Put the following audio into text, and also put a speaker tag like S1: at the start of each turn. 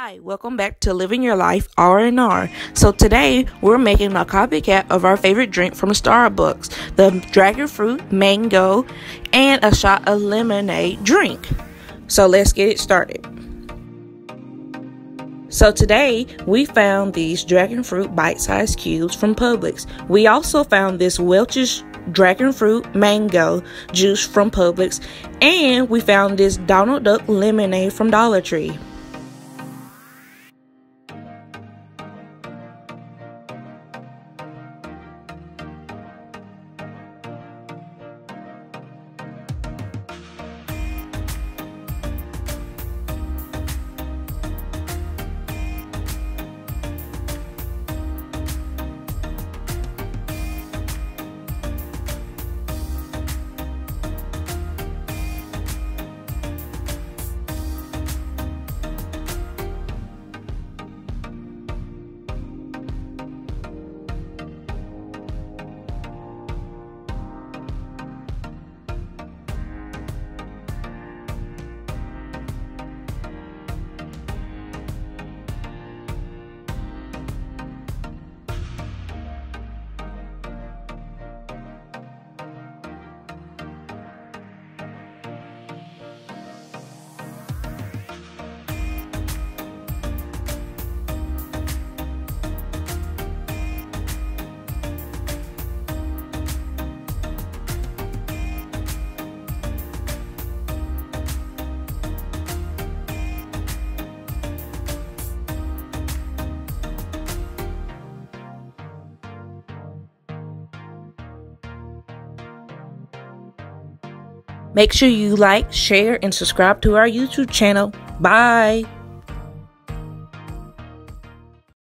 S1: Hi, welcome back to Living Your Life R&R. So today we're making a copycat of our favorite drink from Starbucks, the dragonfruit, mango, and a shot of lemonade drink. So let's get it started. So today we found these dragonfruit bite-sized cubes from Publix. We also found this Welch's dragonfruit mango juice from Publix, and we found this Donald Duck lemonade from Dollar Tree. Make sure you like, share, and subscribe to our YouTube channel. Bye!